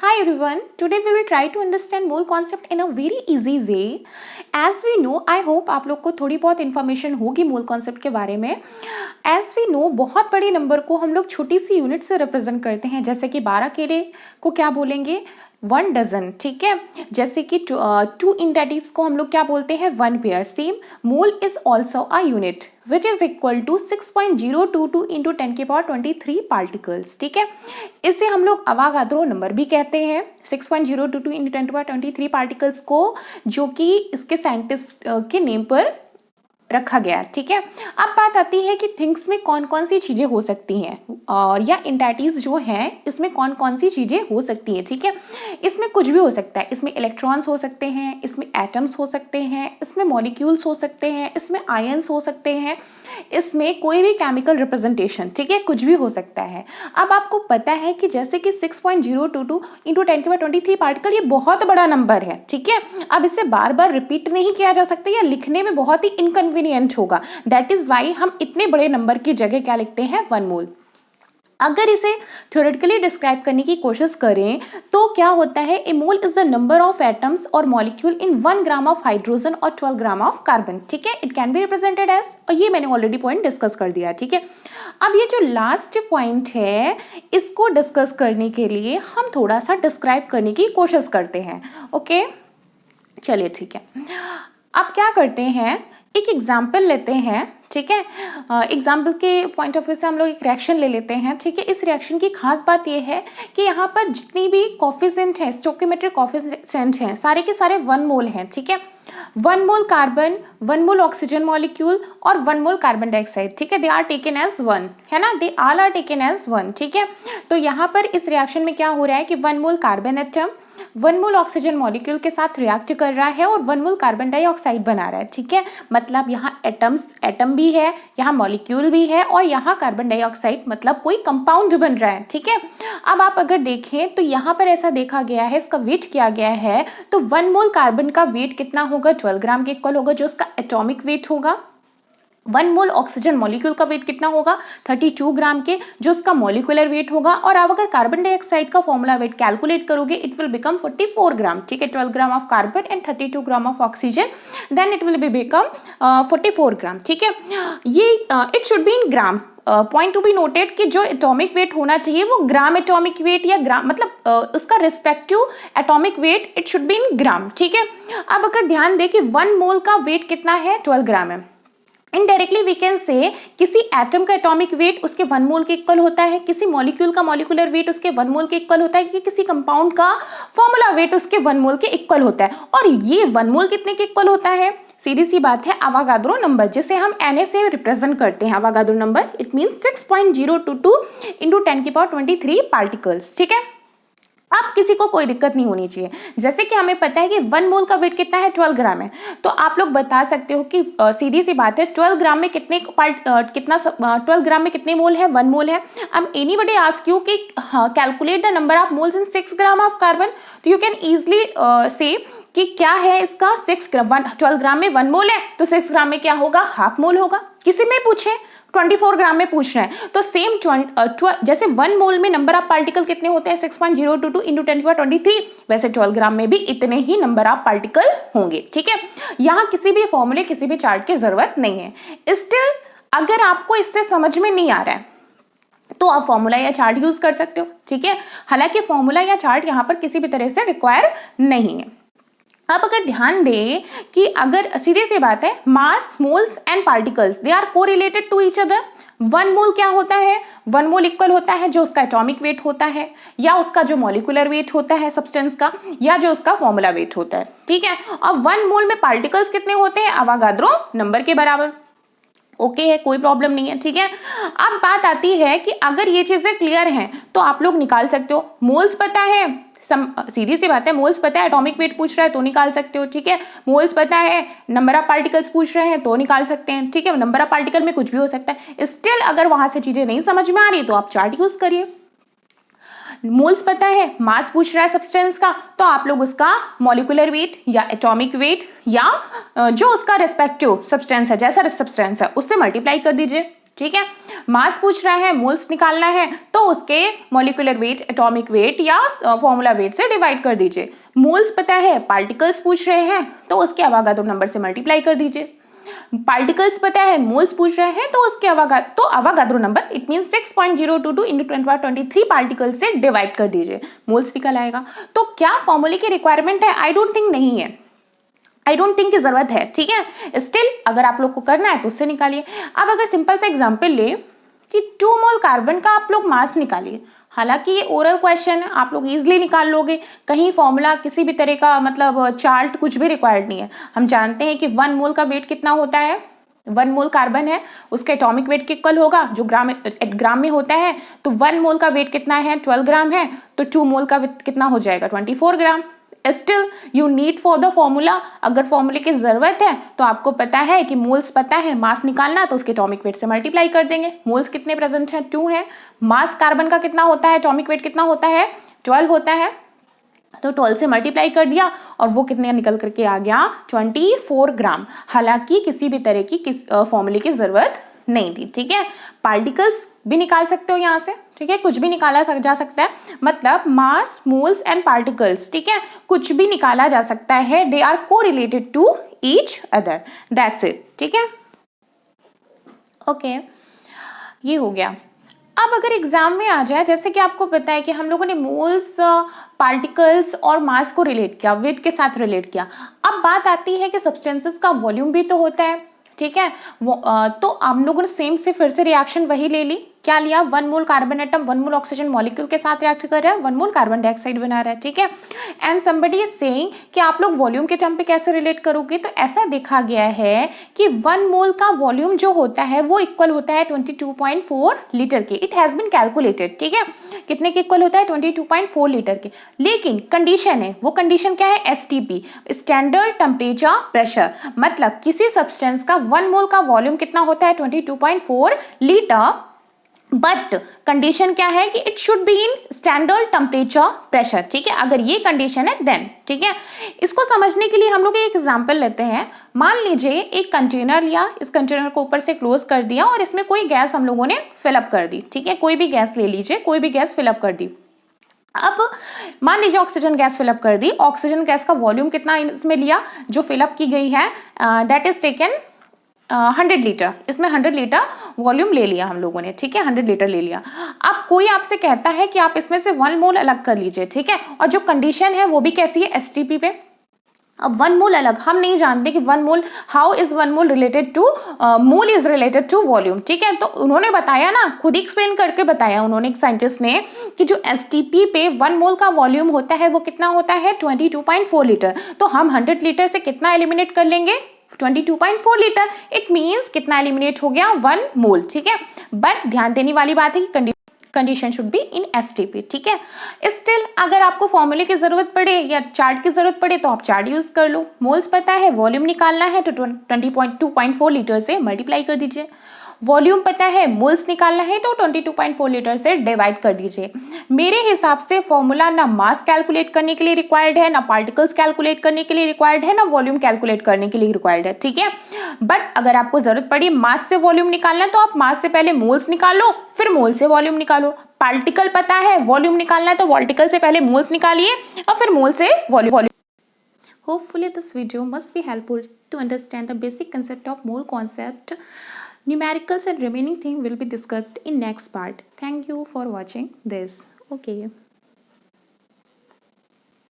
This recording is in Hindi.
Hi everyone, today we will try to understand mole concept in a very easy way. As we know, I hope आप लोग को थोड़ी बहुत इन्फॉर्मेशन होगी मोल कॉन्सेप्ट के बारे में. As we know, बहुत बड़े नंबर को हम लोग छोटी सी यूनिट से रिप्रेजेंट करते हैं, जैसे कि 12 केले को क्या बोलेंगे 1 डजन. ठीक है, जैसे कि टू इंटाइटीज को हम लोग क्या बोलते हैं 1 pair. Same mole is also a unit which is equal to 6.022 into 10⁻23 particles. ठीक है, इसे हम लोग अवागाद्रो नंबर भी कहते हैं. 6.022 इंटू 10⁻23 पार्टिकल्स को, जो कि इसके साइंटिस्ट के नेम पर रखा गया. ठीक है, अब बात आती है कि थिंग्स में कौन कौन सी चीज़ें हो सकती हैं और या इंटाइटीज जो हैं इसमें कौन कौन सी चीज़ें हो सकती हैं. ठीक है, इसमें कुछ भी हो सकता है. इसमें इलेक्ट्रॉन्स हो सकते हैं, इसमें एटम्स हो सकते हैं, इसमें मॉलिक्यूल्स हो सकते हैं, इसमें आयन्स हो सकते हैं, इसमें कोई भी केमिकल रिप्रेजेंटेशन. ठीक है, कुछ भी हो सकता है. अब आपको पता है कि जैसे कि 6.022 इंटू 10⁻23 पार्टिकल, ये बहुत बड़ा नंबर है. ठीक है, अब इसे बार बार रिपीट नहीं किया जा सकता या लिखने में बहुत ही इनकन्वीनियंट होगा. दैट इज वाई हम इतने बड़े नंबर की जगह क्या लिखते हैं 1 मोल. अगर इसे थ्योरेटिकली डिस्क्राइब करने की कोशिश करें तो क्या होता है, a mole is the number of atoms और molecule in 1 gram of hydrogen और 12 ग्राम ऑफ कार्बन. ठीक है, it can be represented as, और ये मैंने ऑलरेडी पॉइंट डिस्कस कर दिया. ठीक है, अब ये जो लास्ट पॉइंट है इसको डिस्कस करने के लिए हम थोड़ा सा डिस्क्राइब करने की कोशिश करते हैं. ओके, चलिए ठीक है. अब क्या करते हैं, एक एग्जाम्पल लेते हैं. ठीक है, एग्जाम्पल के पॉइंट ऑफ व्यू से हम लोग एक रिएक्शन ले लेते हैं. ठीक है, इस रिएक्शन की खास बात यह है कि यहाँ पर जितनी भी कॉफिशेंट हैं, स्टोइकियोमेट्रिक कॉफिशेंट हैं, सारे के सारे 1 मोल हैं. ठीक है, 1 मोल कार्बन, 1 मोल ऑक्सीजन मॉलिक्यूल और 1 मोल कार्बन डाइऑक्साइड. ठीक है, दे आर टेकन एज 1, है ना, they all are taken as 1. ठीक है, तो यहाँ पर इस रिएक्शन में क्या हो रहा है कि 1 मोल कार्बन एटम 1 मोल ऑक्सीजन मॉलिक्यूल के साथ रिएक्ट कर रहा है और 1 मोल कार्बन डाइऑक्साइड बना रहा है. ठीक है, मतलब यहाँ एटम भी है, यहाँ मॉलिक्यूल भी है और यहाँ कार्बन डाइऑक्साइड मतलब कोई कंपाउंड बन रहा है. ठीक है, अब आप अगर देखें तो यहाँ पर ऐसा देखा गया है, इसका वेट किया गया है, तो 1 मोल कार्बन का वेट कितना होगा 12 ग्राम के इक्वल होगा, जो उसका एटॉमिक वेट होगा. 1 मोल ऑक्सीजन मॉलिक्यूल का वेट कितना होगा 32 ग्राम के, जो उसका मॉलिक्यूलर वेट होगा. और अब अगर कार्बन डाइऑक्साइड का फॉर्मूला वेट कैलकुलेट करोगे इट विल बिकम 44 ग्राम. ठीक है, 12 gram of carbon and 32 gram of oxygen, then it will be become 44 gram. ठीक है, ये it should be in gram. Point to be noted कि जो एटॉमिक वेट होना चाहिए वो ग्राम एटॉमिक वेट या ग्राम मतलब उसका respective atomic weight it should be in gram. ठीक है, अब अगर ध्यान दें कि 1 मोल का वेट कितना है 12 ग्राम है. इनडायरेक्टली वी कैन से किसी एटम का एटॉमिक वेट उसके 1 मोल के इक्वल होता है, किसी मॉलिक्यूल का मॉलिक्यूलर वेट उसके 1 मोल के इक्वल होता है, कि किसी कंपाउंड का फॉर्मूला वेट उसके 1 मोल के इक्वल होता है. और ये 1 मोल कितने के इक्वल होता है, सीधी सी बात है अवागाद्रो नंबर, जिसे हम Na से रिप्रेजेंट करते हैं. Avogadro number it mean 6.022 into 10⁻23 particles. ठीक है, अब किसी को कोई दिक्कत नहीं होनी चाहिए. जैसे कि हमें पता है कि 1 मोल का वेट कितना है 12 ग्राम है, तो आप लोग बता सकते हो कि सीधी सी बात है 12 ग्राम में कितने 12 ग्राम में कितने मोल है 1 मोल है. अब एनीबडी आस्क यू कि calculate the number of moles in 6 gram of carbon, तो यू कैन इजिली से कि क्या है इसका 6 ग्राम 12 ग्राम में 1 मोल है तो 6 ग्राम में क्या होगा हाफ मोल होगा. किसी में पूछे 24 ग्राम में पूछ रहे हैं तो सेम जैसे 1 मोल में नंबर ऑफ पार्टिकल कितने होते हैं 6.022 इंटू 10⁻23, वैसे 12 ग्राम में भी इतने ही नंबर ऑफ पार्टिकल होंगे. ठीक है, यहाँ किसी भी फॉर्मूले किसी भी चार्ट की जरूरत नहीं है. स्टिल अगर आपको इससे समझ में नहीं आ रहा है तो आप फॉर्मूला या चार्ट यूज कर सकते हो. ठीक है, हालांकि फॉर्मूला या चार्ट यहाँ पर किसी भी तरह से रिक्वायर नहीं है. अब अगर ध्यान दें कि अगर सीधी सी बात है mass moles and particles they are correlated to each other. 1 mole क्या होता है 1 मोल इक्वल होता है जो उसका एटॉमिक वेट होता है या उसका जो मॉलिक्यूलर वेट होता है सब्सटेंस का या जो उसका फॉर्मूला वेट होता है. ठीक है, अब 1 मोल में पार्टिकल्स कितने होते हैं अवागाद्रो नंबर के बराबर. ओके है, कोई प्रॉब्लम नहीं है. ठीक है, अब बात आती है कि अगर ये चीजें क्लियर हैं तो आप लोग निकाल सकते हो. मोल्स पता है, सीधी सी बात है मोल्स पता है, एटॉमिक वेट पूछ रहा है तो निकाल सकते हो. ठीक है, मोल्स पता है, नंबर ऑफ पार्टिकल्स पूछ रहे हैं तो निकाल सकते हैं. ठीक है, नंबर ऑफ पार्टिकल में कुछ भी हो सकता है. स्टिल अगर वहां से चीजें नहीं समझ में आ रही तो आप चार्ट यूज करिए. मोल्स पता है, मास पूछ रहा है सब्सटेंस का, तो आप लोग उसका मॉलिक्यूलर वेट या एटॉमिक वेट या जो उसका रेस्पेक्टिव सब्सटेंस है जैसा सब्सटेंस है उससे मल्टीप्लाई कर दीजिए. ठीक है। मास पूछ रहा है, मोल्स निकालना है, तो उसके मॉलिक्यूलर वेट, एटॉमिक वेट या फॉर्मूला वेट से डिवाइड कर दीजिए। मोल्स पता है, पार्टिकल्स पूछ रहे हैं तो उसके अवागाद्रो नंबर से मल्टीप्लाई कर दीजिए। पार्टिकल्स पता है, मोल्स पूछ रहे हैं तो उसके Avogadro number it mean 6.022 into 1023 particles से डिवाइड कर दीजिए, मोल्स निकल आएगा। तो क्या फॉर्मूले की रिक्वायरमेंट है? आई डोंट थिंक नहीं है, आई डोंट थिंक की जरूरत है, ठीक है। स्टिल अगर आप लोग को करना है तो उससे निकालिए। अब अगर सिंपल सा एग्जांपल ले कि 2 मोल कार्बन का आप लोग मास निकालिए, हालांकि ये ओरल क्वेश्चन है, आप लोग इजीली निकाल लोगे, कहीं फॉर्मूला किसी भी तरह का मतलब चार्ट कुछ भी रिक्वायर्ड नहीं है। हम जानते हैं कि 1 मोल का वेट कितना होता है, 1 मोल कार्बन है उसका एटॉमिक वेट के इक्वल होगा, जो ग्राम में होता है। तो 1 मोल का वेट कितना है? 12 ग्राम है, तो 2 मोल का वेट कितना हो जाएगा? 24 gram. Still you need for the formula, अगर फॉर्मूले की जरूरत है तो आपको पता है कि मोल्स पता है, मास निकालना तो उसके एटॉमिक वेट से मल्टीप्लाई कर देंगे। मोल्स कितने प्रेजेंट है? 2 है। मास कार्बन का कितना होता है? एटॉमिक वेट कितना होता है? 12 होता है, तो 12 से मल्टीप्लाई कर दिया और वो कितने निकल करके आ गया? 24 ग्राम। हालांकि किसी भी तरह की फॉर्मूले की जरूरत नहीं थी, ठीक है। पार्टिकल्स भी निकाल सकते हो यहाँ से, ठीक है, कुछ भी निकाला जा सकता है, मतलब मास, मोल्स एंड पार्टिकल्स, ठीक है, कुछ भी निकाला जा सकता है। They are co related to each other, that's it, ठीक है। ओके, ये हो गया। अब अगर एग्जाम में आ जाए, जैसे कि आपको पता है कि हम लोगों ने मोल्स, पार्टिकल्स और मास को रिलेट किया, वेट के साथ रिलेट किया। अब बात आती है कि सब्सटेंसेस का वॉल्यूम भी तो होता है, ठीक है। तो हम लोगों ने सेम से फिर से रिएक्शन वही ले ली, क्या लिया? 1 मोल कार्बन एटम 1 मोल ऑक्सीजन मॉलिक्यूल के साथ रिएक्ट कर रहा है, 1 मोल कार्बन डाइऑक्साइड बना रहा है, ठीक है। एंड समबडी इज सेइंग कि आप लोग वॉल्यूम के टर्म पे कैसे रिलेट करोगे, तो ऐसा देखा गया है कि 1 मोल का वॉल्यूम जो होता है वो इक्वल होता है 22.4 लीटर के। इट हैज बीन कैलकुलेटेड, ठीक है, कितने के इक्वल होता है? 22.4 लीटर के। लेकिन कंडीशन है, वो कंडीशन क्या है? एसटीपी, स्टैंडर्ड टेम्परेचर प्रेशर, मतलब किसी सब्सटेंस का 1 मोल का वॉल्यूम कितना होता है? 22.4 लीटर, बट कंडीशन क्या है कि it should be in standard temperature pressure, ठीक है। अगर ये कंडीशन है देन, ठीक है। इसको समझने के लिए हम लोग एक एग्जांपल लेते हैं। मान लीजिए एक कंटेनर लिया, इस कंटेनर को ऊपर से क्लोज कर दिया और इसमें कोई गैस हम लोगों ने फिलअप कर दी, ठीक है, कोई भी गैस ले लीजिए, कोई भी गैस फिलअप कर दी। अब मान लीजिए ऑक्सीजन गैस फिलअप कर दी, ऑक्सीजन गैस का वॉल्यूम कितना इसमें लिया जो फिलअप की गई है, दैट इज टेकन 100 लीटर, इसमें 100 लीटर वॉल्यूम ले लिया हम लोगों ने, ठीक है, 100 लीटर ले लिया। अब कोई आपसे कहता है कि आप इसमें से 1 मोल अलग कर लीजिए, ठीक है, और जो कंडीशन है वो भी कैसी है? एसटीपी पे। अब 1 मोल अलग, हम नहीं जानते कि 1 mole, how is 1 mole related to, mole is related to volume, ठीक है। तो उन्होंने बताया ना, खुद एक्सप्लेन करके बताया उन्होंने, एक साइंटिस्ट ने, कि जो एसटीपी पे 1 मोल का वॉल्यूम होता है वो कितना होता है? 22.4 लीटर। तो हम 100 लीटर से कितना एलिमिनेट कर लेंगे? 22.4 लीटर। इट मींस कितना एलिमिनेट हो गया? 1 मोल, ठीक है। बट ध्यान देने वाली बात है कि condition should be in STP, ठीक है। स्टिल अगर आपको फॉर्मूले की जरूरत पड़े या चार्ट की जरूरत पड़े तो आप चार्ट यूज कर लो। मोल्स पता है, वॉल्यूम निकालना है तो 20.2.4 लीटर से मल्टीप्लाई कर दीजिए। वॉल्यूम पता है, मोल्स निकालना है तो 22.4 लीटर से डिवाइड कर दीजिए। मेरे हिसाब से फॉर्मूला ना मास कैलकुलेट करने के लिए रिक्वायर्ड है, ना पार्टिकल्स कैलकुलेट करने के लिए रिक्वायर्ड है, ना वॉल्यूम कैलकुलेट करने के लिए रिक्वायर्ड है, ठीक है। बट अगर आपको जरूरत पड़ी मास से वॉल्यूम निकालना तो आप मास से पहले मोल्स निकालो, फिर मोल से वॉल्यूम निकालो। पार्टिकल पता है, वॉल्यूम निकालना है तो पार्टिकल से पहले मोल्स निकालिए और फिर मोल से volume. Hopefully this video must be helpful to understand the basic concept of mole concept. Numericals and remaining thing will be discussed in next part. Thank you for watching this. Okay.